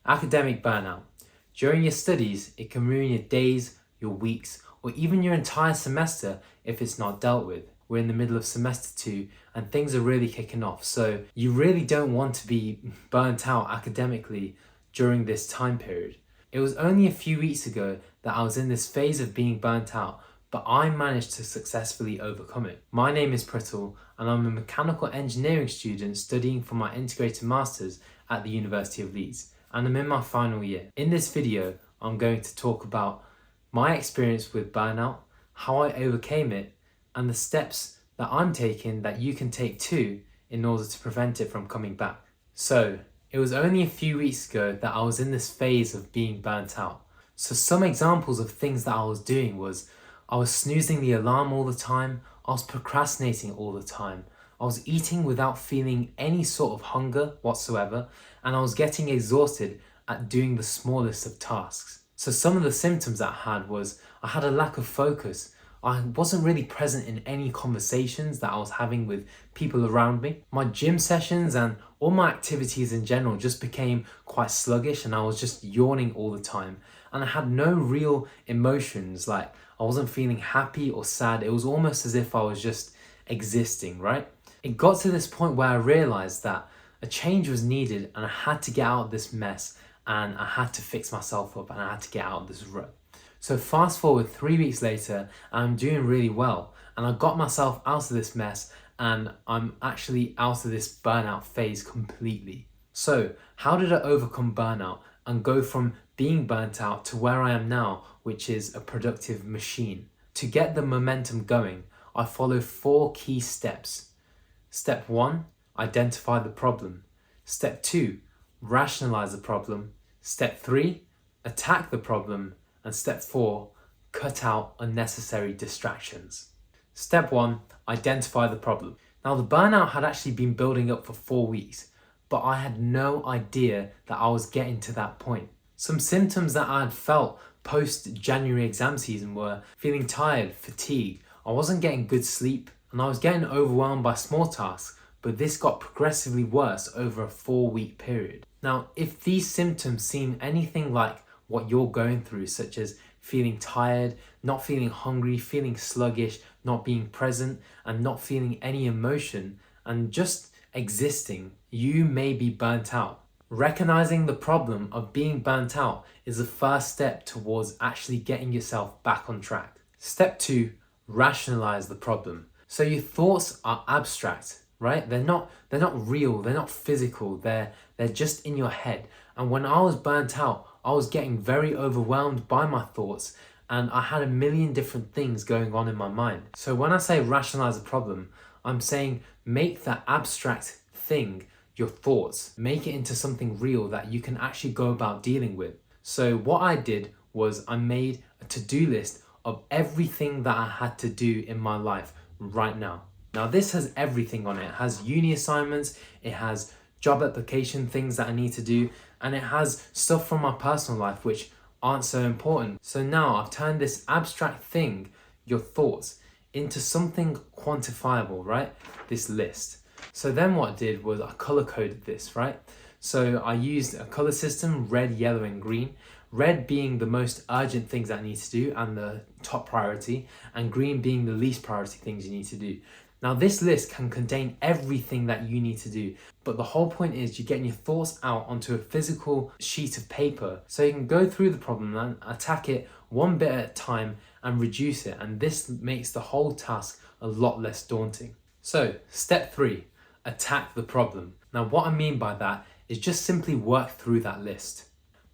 Academic burnout. During your studies, it can ruin your days, your weeks, or even your entire semester if it's not dealt with. We're in the middle of semester 2 and things are really kicking off, so you really don't want to be burnt out academically during this time period. It was only a few weeks ago that I was in this phase of being burnt out, but I managed to successfully overcome it. My name is Prittle and I'm a mechanical engineering student studying for my integrated masters at the University of Leeds, and I'm in my final year. In this video, I'm going to talk about my experience with burnout, how I overcame it, and the steps that I'm taking that you can take too in order to prevent it from coming back. So, it was only a few weeks ago that I was in this phase of being burnt out. So some examples of things that I was doing was I was snoozing the alarm all the time, I was procrastinating all the time, I was eating without feeling any sort of hunger whatsoever, and I was getting exhausted at doing the smallest of tasks. So some of the symptoms that I had was I had a lack of focus. I wasn't really present in any conversations that I was having with people around me. My gym sessions and all my activities in general just became quite sluggish, and I was just yawning all the time. And I had no real emotions, like I wasn't feeling happy or sad. It was almost as if I was just existing, right? It got to this point where I realized that a change was needed and I had to get out of this mess and I had to fix myself up and I had to get out of this rut. So fast forward 3 weeks later, I'm doing really well and I got myself out of this mess and I'm actually out of this burnout phase completely. So how did I overcome burnout and go from being burnt out to where I am now, which is a productive machine? To get the momentum going, I follow 4 key steps. Step 1, identify the problem. Step 2, rationalize the problem. Step 3, attack the problem. And step 4, cut out unnecessary distractions. Step 1, identify the problem. Now the burnout had actually been building up for 4 weeks, but I had no idea that I was getting to that point. Some symptoms that I had felt post January exam season were feeling tired, fatigued, I wasn't getting good sleep, and I was getting overwhelmed by small tasks, but this got progressively worse over a 4-week period. Now, if these symptoms seem anything like what you're going through, such as feeling tired, not feeling hungry, feeling sluggish, not being present, and not feeling any emotion, and just existing, you may be burnt out. Recognizing the problem of being burnt out is the first step towards actually getting yourself back on track. Step 2, rationalize the problem. So your thoughts are abstract, right? They're not real, they're not physical, they're just in your head. And when I was burnt out, I was getting very overwhelmed by my thoughts and I had a million different things going on in my mind. So when I say rationalize the problem, I'm saying make that abstract thing your thoughts, make it into something real that you can actually go about dealing with. So what I did was I made a to-do list of everything that I had to do in my life right now. Now this has everything on it. It has uni assignments, it has job application things that I need to do, and it has stuff from my personal life which aren't so important. So now I've turned this abstract thing, your thoughts, into something quantifiable, right? This list. So then what I did was I color coded this, right? So I used a color system, red, yellow, and green. Red being the most urgent things that I need to do and the top priority, and green being the least priority things you need to do. Now this list can contain everything that you need to do, but the whole point is you're getting your thoughts out onto a physical sheet of paper so you can go through the problem and attack it one bit at a time and reduce it, and this makes the whole task a lot less daunting. So step 3, attack the problem. Now what I mean by that is just simply work through that list.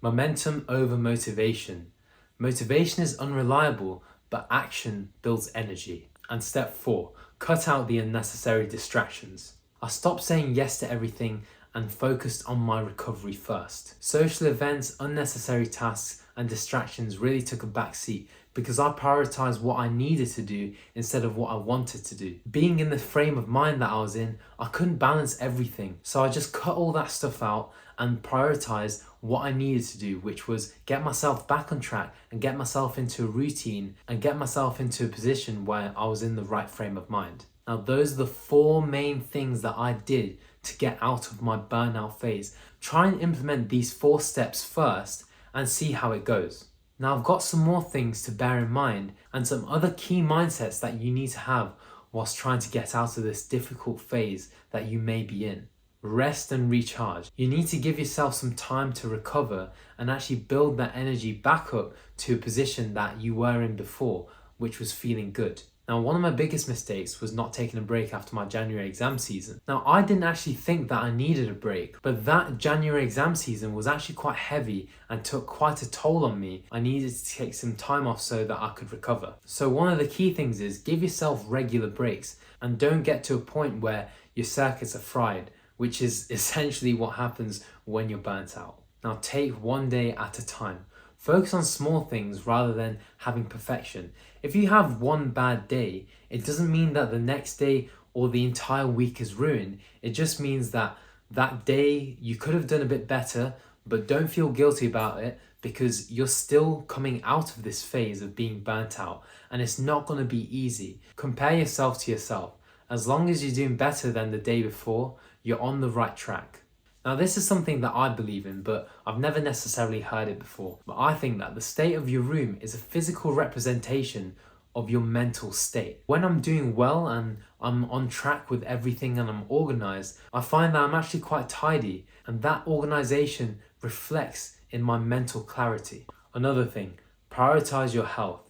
Momentum over motivation. Motivation is unreliable, but action builds energy. And step 4, cut out the unnecessary distractions. I stopped saying yes to everything and focused on my recovery first. Social events, unnecessary tasks, and distractions really took a back seat because I prioritized what I needed to do instead of what I wanted to do. Being in the frame of mind that I was in, I couldn't balance everything. So I just cut all that stuff out and prioritized what I needed to do, which was get myself back on track and get myself into a routine and get myself into a position where I was in the right frame of mind. Now, those are the 4 main things that I did to get out of my burnout phase. Try and implement these 4 steps first and see how it goes. Now, I've got some more things to bear in mind and some other key mindsets that you need to have whilst trying to get out of this difficult phase that you may be in. Rest and recharge. You need to give yourself some time to recover and actually build that energy back up to a position that you were in before, which was feeling good. Now, one of my biggest mistakes was not taking a break after my January exam season. Now, I didn't actually think that I needed a break, but that January exam season was actually quite heavy and took quite a toll on me. I needed to take some time off so that I could recover. So one of the key things is give yourself regular breaks and don't get to a point where your circuits are fried, which is essentially what happens when you're burnt out. Now, take one day at a time. Focus on small things rather than having perfection. If you have one bad day, it doesn't mean that the next day or the entire week is ruined. It just means that that day you could have done a bit better, but don't feel guilty about it because you're still coming out of this phase of being burnt out and it's not going to be easy. Compare yourself to yourself. As long as you're doing better than the day before, you're on the right track. Now, this is something that I believe in, but I've never necessarily heard it before. But I think that the state of your room is a physical representation of your mental state. When I'm doing well and I'm on track with everything and I'm organized, I find that I'm actually quite tidy, and that organization reflects in my mental clarity. Another thing, prioritize your health.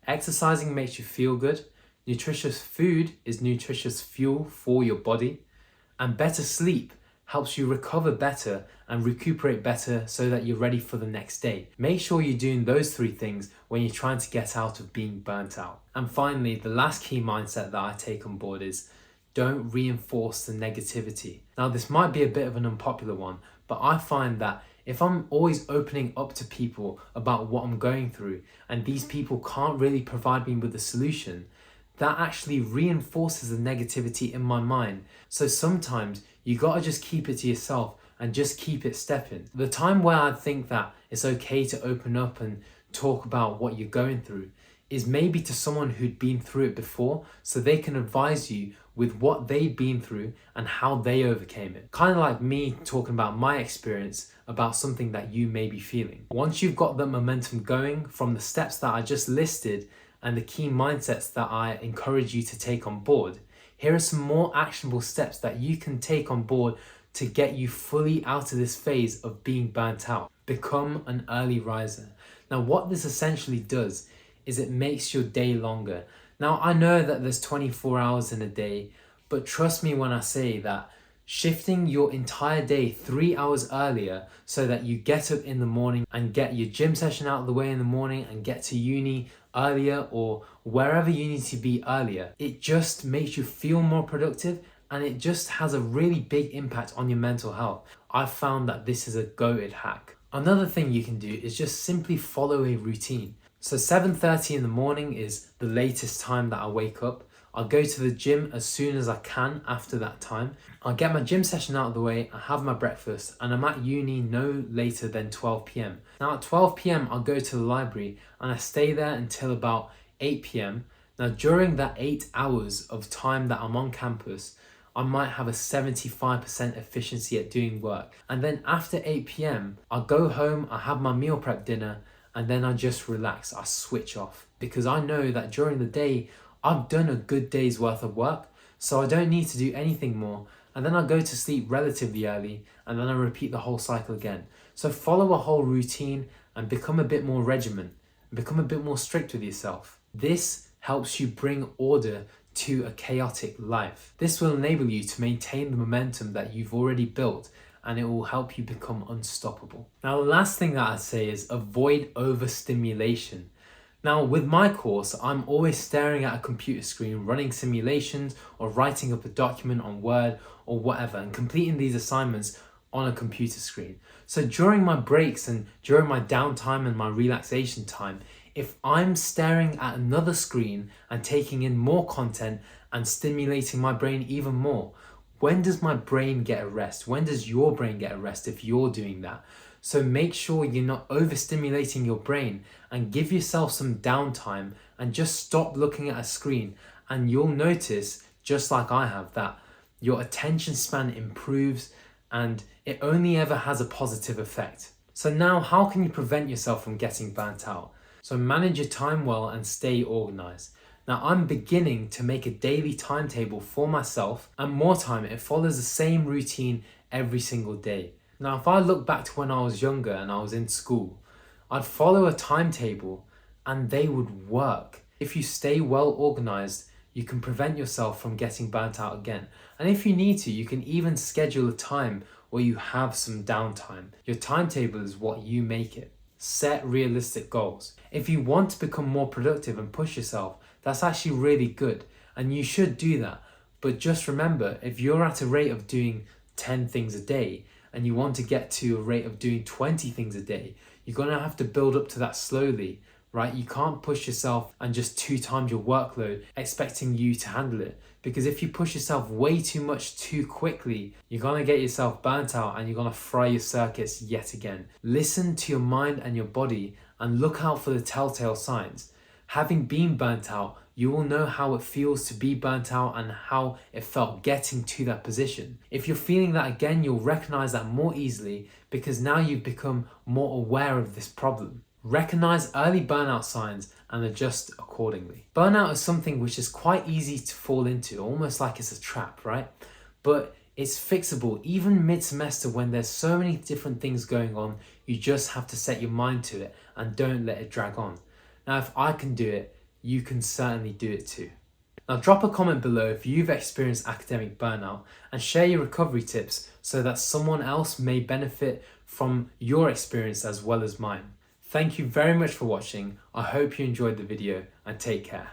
Exercising makes you feel good. Nutritious food is nutritious fuel for your body, and better sleep helps you recover better and recuperate better so that you're ready for the next day. Make sure you're doing those 3 things when you're trying to get out of being burnt out. And finally, the last key mindset that I take on board is don't reinforce the negativity. Now, this might be a bit of an unpopular one, but I find that if I'm always opening up to people about what I'm going through and these people can't really provide me with a solution, that actually reinforces the negativity in my mind. So sometimes you gotta just keep it to yourself and just keep it stepping. The time where I think that it's okay to open up and talk about what you're going through is maybe to someone who'd been through it before, so they can advise you with what they've been through and how they overcame it. Kind of like me talking about my experience about something that you may be feeling. Once you've got the momentum going from the steps that I just listed and the key mindsets that I encourage you to take on board, here are some more actionable steps that you can take on board to get you fully out of this phase of being burnt out. Become an early riser. Now, what this essentially does is it makes your day longer. Now, I know that there's 24 hours in a day, but trust me when I say that shifting your entire day 3 hours earlier so that you get up in the morning and get your gym session out of the way in the morning and get to uni earlier or wherever you need to be earlier, it just makes you feel more productive and it just has a really big impact on your mental health. I've found that this is a goated hack. Another thing you can do is just simply follow a routine. So 7:30 in the morning is the latest time that I wake up. I'll go to the gym as soon as I can after that time. I'll get my gym session out of the way, I have my breakfast, and I'm at uni no later than 12 p.m. Now at 12 p.m. I'll go to the library and I stay there until about 8 p.m. Now during that 8 hours of time that I'm on campus, I might have a 75% efficiency at doing work. And then after 8 p.m, I'll go home, I have my meal prep dinner, and then I just relax, I switch off. Because I know that during the day, I've done a good day's worth of work, so I don't need to do anything more. And then I go to sleep relatively early, and then I repeat the whole cycle again. So follow a whole routine and become a bit more regiment, become a bit more strict with yourself. This helps you bring order to a chaotic life. This will enable you to maintain the momentum that you've already built, and it will help you become unstoppable. Now, the last thing that I'd say is avoid overstimulation. Now, with my course, I'm always staring at a computer screen, running simulations or writing up a document on Word or whatever, and completing these assignments on a computer screen. So during my breaks and during my downtime and my relaxation time, if I'm staring at another screen and taking in more content and stimulating my brain even more, when does my brain get a rest? When does your brain get a rest if you're doing that? So make sure you're not overstimulating your brain and give yourself some downtime and just stop looking at a screen. And you'll notice, just like I have, that your attention span improves, and it only ever has a positive effect. So now, how can you prevent yourself from getting burnt out? So manage your time well and stay organized. Now I'm beginning to make a daily timetable for myself, and more time, it follows the same routine every single day. Now if I look back to when I was younger and I was in school, I'd follow a timetable and they would work. If you stay well organized, you can prevent yourself from getting burnt out again. And if you need to, you can even schedule a time where you have some downtime. Your timetable is what you make it. Set realistic goals. If you want to become more productive and push yourself, that's actually really good, and you should do that. But just remember, if you're at a rate of doing 10 things a day and you want to get to a rate of doing 20 things a day, you're gonna have to build up to that slowly, right? You can't push yourself and just 2 times your workload expecting you to handle it. Because if you push yourself way too much too quickly, you're gonna get yourself burnt out and you're gonna fry your circuits yet again. Listen to your mind and your body and look out for the telltale signs. Having been burnt out, you will know how it feels to be burnt out and how it felt getting to that position. If you're feeling that again, you'll recognize that more easily because now you've become more aware of this problem. Recognize early burnout signs and adjust accordingly. Burnout is something which is quite easy to fall into, almost like it's a trap, right? But it's fixable even mid-semester when there's so many different things going on. You just have to set your mind to it and don't let it drag on. Now, if I can do it, you can certainly do it too. Now drop a comment below if you've experienced academic burnout and share your recovery tips so that someone else may benefit from your experience as well as mine. Thank you very much for watching. I hope you enjoyed the video and take care.